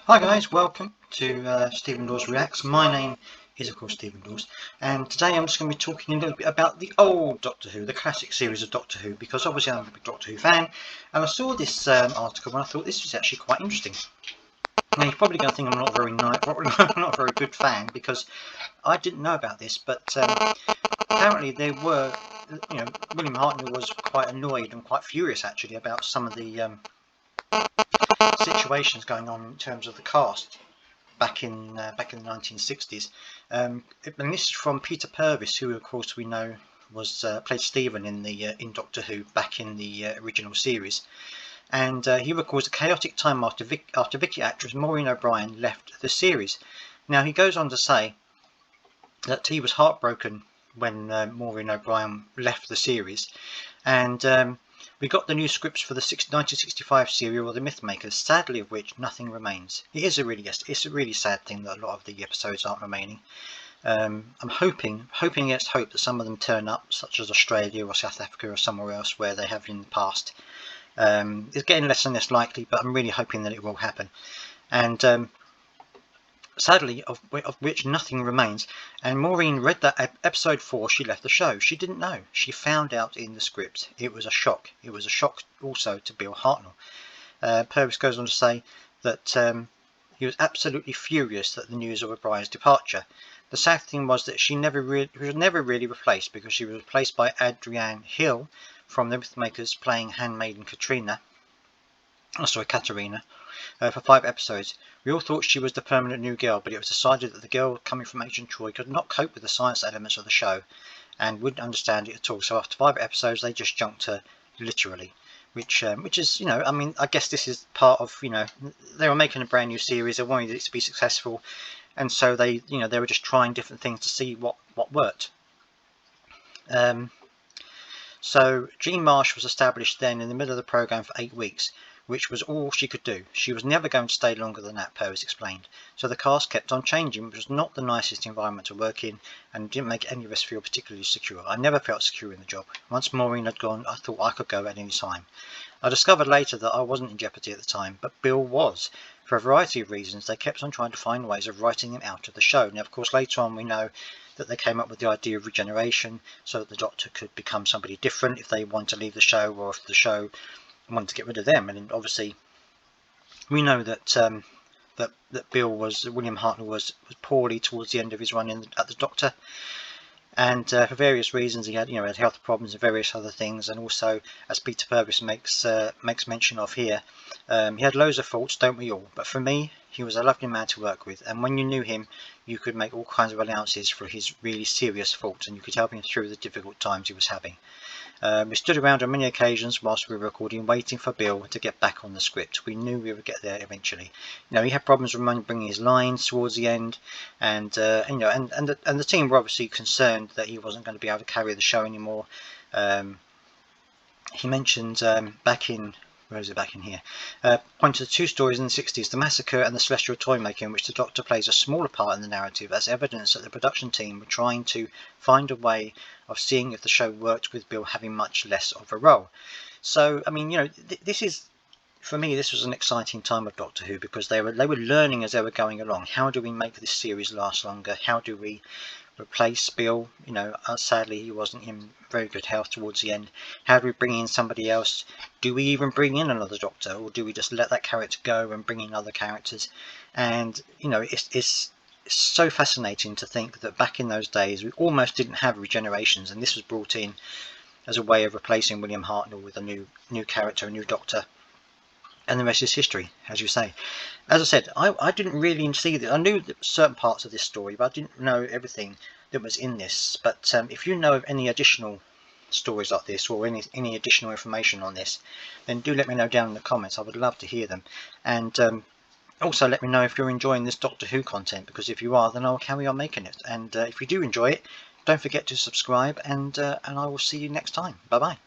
Hi guys, welcome to Stephen Dawes Reacts. My name is of course Stephen Dawes, and today I'm just going to be talking a little bit about the old Doctor Who, the classic series of Doctor Who, because obviously I'm a big Doctor Who fan, and I saw this article and I thought this was actually quite interesting. Now you're probably going to think I'm not not a very good fan, because I didn't know about this, but apparently there were, William Hartnell was quite annoyed and quite furious actually about some of the situations going on in terms of the cast back in the 1960s. And this is from Peter Purvis, who of course we know was played Stephen in Doctor Who back in the original series. And he recalls a chaotic time after Vicky actress Maureen O'Brien left the series. Now he goes on to say that he was heartbroken when Maureen O'Brien left the series, and we got the new scripts for the 1965 serial The Mythmakers, sadly of which nothing remains. It's a really sad thing that a lot of the episodes aren't remaining. I'm hoping against hope that some of them turn up, such as Australia or South Africa or somewhere else where they have in the past. It's getting less and less likely, but I'm really hoping that it will happen. And sadly, of which nothing remains. And Maureen read that episode 4, she left the show. She didn't know. She found out in the script. It was a shock. It was a shock also to Bill Hartnell. Purvis goes on to say that he was absolutely furious at the news of O'Brien's departure. The sad thing was that she was never really replaced, because she was replaced by Adrienne Hill from The Mythmakers, playing handmaiden Katarina, for 5 episodes. We all thought she was the permanent new girl, but it was decided that the girl coming from Agent Troy could not cope with the science elements of the show and wouldn't understand it at all. So after 5 episodes, they just junked her literally, which is, I guess this is part of, they were making a brand new series, they wanted it to be successful, and so they were just trying different things to see what worked. So Jean Marsh was established then in the middle of the programme for 8 weeks, which was all she could do. She was never going to stay longer than that, Purvis explained. So the cast kept on changing, which was not the nicest environment to work in, and didn't make any of us feel particularly secure. I never felt secure in the job. Once Maureen had gone, I thought I could go at any time. I discovered later that I wasn't in jeopardy at the time, but Bill was. For a variety of reasons, they kept on trying to find ways of writing him out of the show. Now, of course, later on we know that they came up with the idea of regeneration, so that the Doctor could become somebody different if they wanted to leave the show, or if the show wanted to get rid of them. And obviously we know that William Hartnell was poorly towards the end of his run at the Doctor, and for various reasons he had had health problems and various other things, and also, as Peter Purvis makes mention of here, he had loads of faults, don't we all? But for me, he was a lovely man to work with, and when you knew him, you could make all kinds of allowances for his really serious faults, and you could help him through the difficult times he was having. We stood around on many occasions whilst we were recording, waiting for Bill to get back on the script. We knew we would get there eventually. He had problems remembering his lines towards the end, and the team were obviously concerned that he wasn't going to be able to carry the show anymore. He mentioned back in here, pointed to 2 stories in the 60s, The Massacre and The Celestial Toymaker, in which the Doctor plays a smaller part in the narrative, as evidence that the production team were trying to find a way of seeing if the show worked with Bill having much less of a role. So, this is, for me, this was an exciting time of Doctor Who, because they were learning as they were going along. How do we make this series last longer? How do we replace Bill? Sadly he wasn't in very good health towards the end. How do we bring in somebody else? Do we even bring in another Doctor, or do we just let that character go and bring in other characters? And it's so fascinating to think that back in those days we almost didn't have regenerations, and this was brought in as a way of replacing William Hartnell with a new character, a new Doctor. And the rest is history, as you say. As I said, I didn't really see that. I knew certain parts of this story, but I didn't know everything that was in this. But if you know of any additional stories like this, or any additional information on this, then do let me know down in the comments. I would love to hear them. And also let me know if you're enjoying this Doctor Who content, because if you are, then I'll carry on making it. And if you do enjoy it, don't forget to subscribe, and I will see you next time. Bye bye.